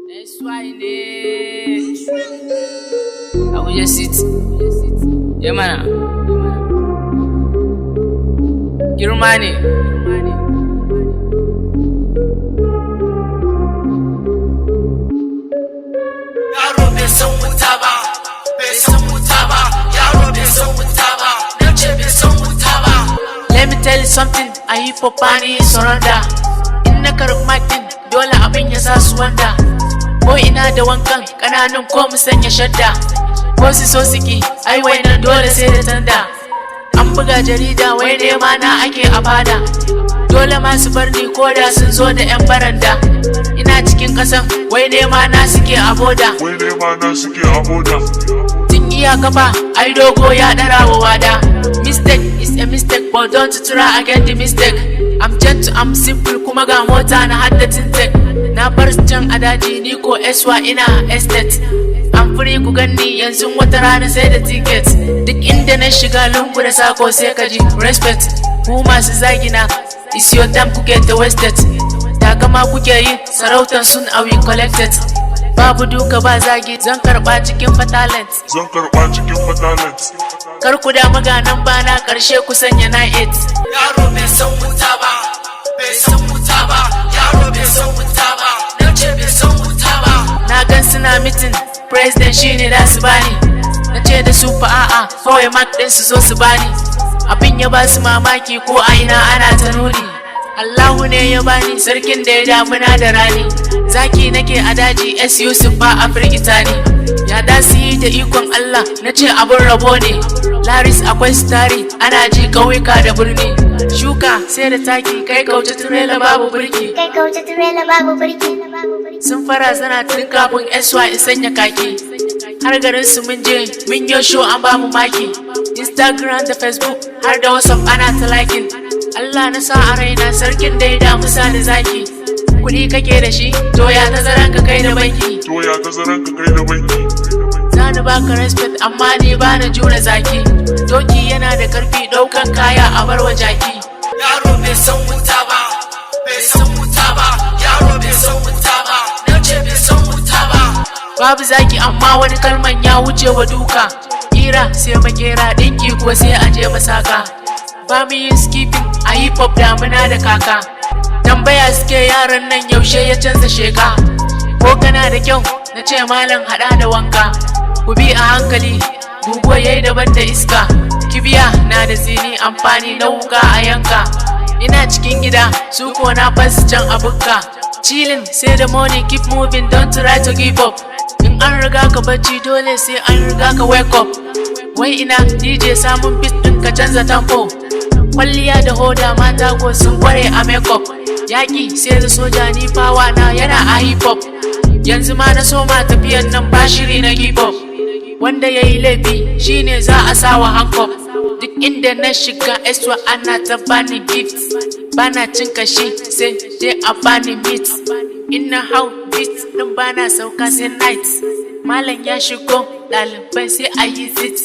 That's why I will just sit. Yeah, man. Girmani. Yaro bai san wuta ba, bai san wuta ba. Yaro bai san wuta ba, nace bai san wuta ba. Let me tell you something, I hip hop bani surrender. In na karɓi makin, dole abin ya sa su wanda. Ko ina da wankan, ƙananun ko mu sanya shadda. Ko su so suki, ai wainan dole sai da tanda. An buga jarida wai nema na ake a fada. Dole ma su bar ni ko da sun zo da 'yan baranda. Ina cikin ƙasan, wai nema na suke a boda. Tun iya kafa, ai dogo ya ɗara wa wada. Mistake is a mistake, but don't try again the mistake. I'm gentle, I'm simple, kuma ga mota na haddatin tech. Na bar can a daji, ni ko eswa ina estate. I'm free ku ganni yanzu wata rana sai da ticket. Duk inda na shiga lungu da sako sai ka ji respect. Ku masu zagina, it's your time ku get wasted. Takama kuke yi, sarautan sun awi collected. Babu duka ba zagi, zan karɓa cikin fatalent. Kar ku da maganan bana karshe ku sanya na 8. Yaro bai san wuta ba, bai san wuta ba. Yaro bai san wuta ba, nace bai san wuta ba. Na gan suna mitin, president shine da su bani. Nace da su fa a'a, kawai mark din su zo su bani. Abin ya ba su mamaki ko aina ana ta nuni. Allahu ne ya bani sarkin da ya damuna da rani. Zaki nake a daji S Yusuf ba a firgita ni. Ya da su yi da ikon Allah, nace abun rabo ne. Laris akwai stari, ana ji ƙauyuka da birni. Shuka sai da taki, kai kauce turela babu birki. Sun fara zana tun kafin SY in sanya kaki. Har garin su mun je, mun yi show an bamu maki. Instagram da Facebook har da WhatsApp ana ta liking. Allah na sa a raina sarkin da ya damu sa da zaki. Kuɗi kake da shi, to ya tazaran ka kai da banki. Zani baka respect amma ni bana jure zaki. Doki yana da karfi ɗaukan kaya a barwa jaki. Yaro bai san wuta ba, bai san wuta ba. Yaro bai san wuta ba, nace bai san wuta ba. Babu zaki amma wani kalman ya wuce wa duka. Ira sai makera ɗinki kuwa sai a je masaka. Ba mu yin skipping a hip hop damuna da kaka. Tambaya suke yaran nan yaushe ya canza sheka. Ko kana da kyau na ce malam hada da wanka. Ku bi a hankali, guguwa yayi daban da iska. Kibiya na da zini amfani na wuka a yanka. Ina cikin gida su ko na fas can a bukka. Chilling sai da money keep moving don't try to give up. In an riga ka bacci dole sai an riga ka wake up. Wai ina DJ samun beat ɗin ka canza tempo. Kwalliya da hoda mata ko sun kware a makeup. Yaki sai da soja ni fawa na yana a hip hop. Yanzu ma na soma tafiyan nan ba shiri na give up. Wanda yayi laifi shine za a sawa handcuff. Duk inda na shiga eswa ana ta bani gifts. Bana cin kashi sai dai a bani meat. Ina hau beat din bana sauka sai night. Malam ya shigo ɗalibai sai a yi zit.